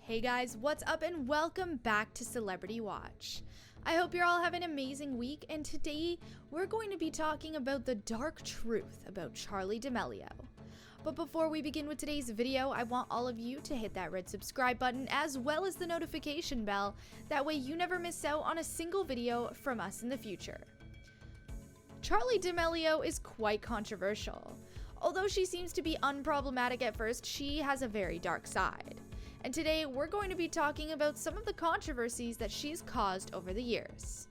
Hey guys, what's up and welcome back to Celebrity Watch. I hope you're all having an amazing week, and today we're going to be talking about the dark truth about Charli D'Amelio. But before we begin with today's video, I want all of you to hit that red subscribe button as well as the notification bell. That way you never miss out on a single video from us in the future. Charli D'Amelio is quite controversial. Although she seems to be unproblematic at first, she has a very dark side. And today we're going to be talking about some of the controversies that she's caused over the years.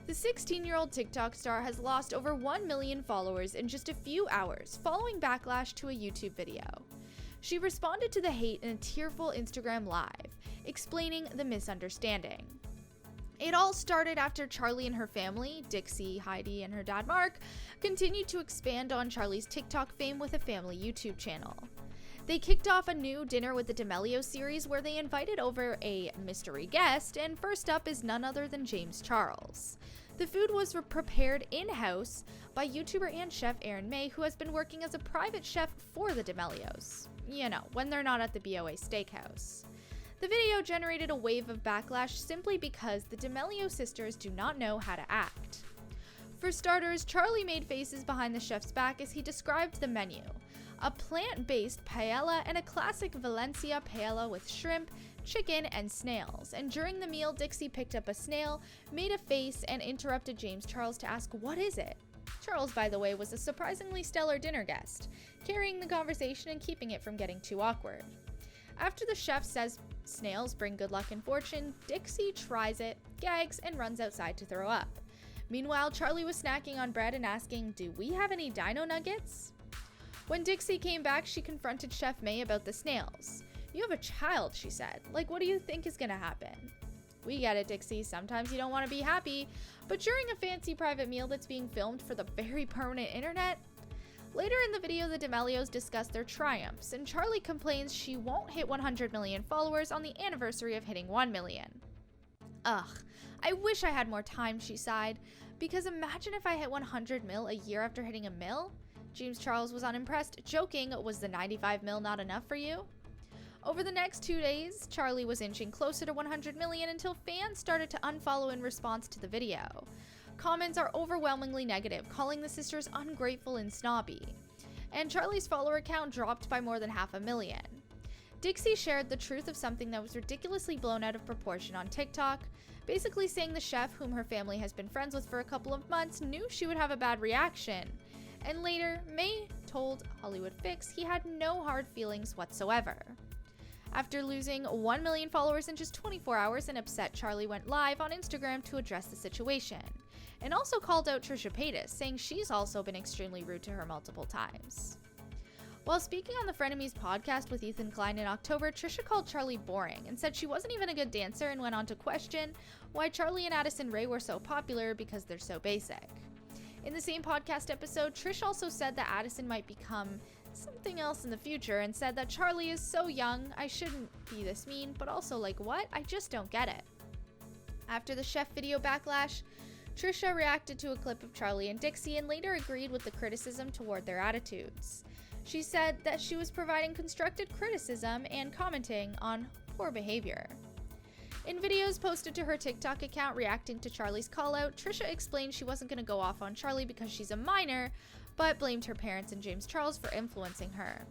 The 16-year-old TikTok star has lost over 1 million followers in just a few hours following backlash to a YouTube video. She responded to the hate in a tearful Instagram Live, explaining the misunderstanding. It all started after Charli and her family, Dixie, Heidi, and her dad Mark, continued to expand on Charli's TikTok fame with a family YouTube channel. They kicked off a new Dinner with the D'Amelio series where they invited over a mystery guest, and first up is none other than James Charles. The food was prepared in-house by YouTuber and chef Erin May, who has been working as a private chef for the D'Amelios. You know, when they're not at the BOA Steakhouse. The video generated a wave of backlash simply because the D'Amelio sisters do not know how to act. For starters, Charli made faces behind the chef's back as he described the menu. A plant-based paella and a classic Valencia paella with shrimp, chicken, and snails. And during the meal, Dixie picked up a snail, made a face, and interrupted James Charles to ask, "What is it?" Charles, by the way, was a surprisingly stellar dinner guest, carrying the conversation and keeping it from getting too awkward. After the chef says snails bring good luck and fortune, Dixie tries it, gags, and runs outside to throw up. Meanwhile, Charli was snacking on bread and asking, "Do we have any dino nuggets?" When Dixie came back, she confronted Chef May about the snails. "You have a child," she said. "Like, what do you think is gonna happen?" "We get it, Dixie. Sometimes you don't want to be happy, but during a fancy private meal that's being filmed for the very permanent internet?" Later in the video, the D'Amelios discuss their triumphs, and Charli complains she won't hit 100 million followers on the anniversary of hitting 1 million. "Ugh, I wish I had more time," she sighed, "because imagine if I hit 100 mil a year after hitting a mil?" James Charles was unimpressed, joking, "Was the 95 mil not enough for you?" Over the next 2 days, Charli was inching closer to 100 million until fans started to unfollow in response to the video. Comments are overwhelmingly negative, calling the sisters ungrateful and snobby. And Charli's follower count dropped by more than 500,000. Dixie shared the truth of something that was ridiculously blown out of proportion on TikTok, basically saying the chef, whom her family has been friends with for a couple of months, knew she would have a bad reaction. And later, May told Hollywood Fix he had no hard feelings whatsoever. After losing 1 million followers in just 24 hours, an upset Charli went live on Instagram to address the situation, and also called out Trisha Paytas, saying she's also been extremely rude to her multiple times. While speaking on the Frenemies podcast with Ethan Klein in October, Trisha called Charli boring and said she wasn't even a good dancer, and went on to question why Charli and Addison Rae were so popular because they're so basic. In the same podcast episode, Trish also said that Addison might become something else in the future, and said that Charli is so young, I shouldn't be this mean, but also like what? I just don't get it. After the chef video backlash, Trisha reacted to a clip of Charli and Dixie and later agreed with the criticism toward their attitudes. She said that she was providing constructive criticism and commenting on poor behavior. In videos posted to her TikTok account reacting to Charli's callout, Trisha explained she wasn't going to go off on Charli because she's a minor, but blamed her parents and James Charles for influencing her.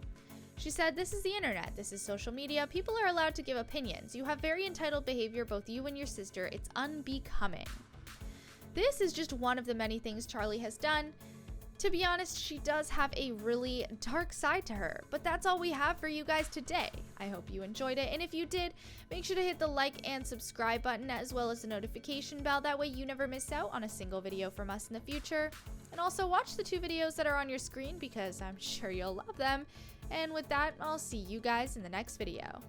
She said, "This is the internet, this is social media, people are allowed to give opinions. You have very entitled behavior, both you and your sister, it's unbecoming." This is just one of the many things Charli has done. To be honest, she does have a really dark side to her, but that's all we have for you guys today. I hope you enjoyed it, and if you did, make sure to hit the like and subscribe button as well as the notification bell. That way you never miss out on a single video from us in the future. And also watch the 2 videos that are on your screen because I'm sure you'll love them. And with that, I'll see you guys in the next video.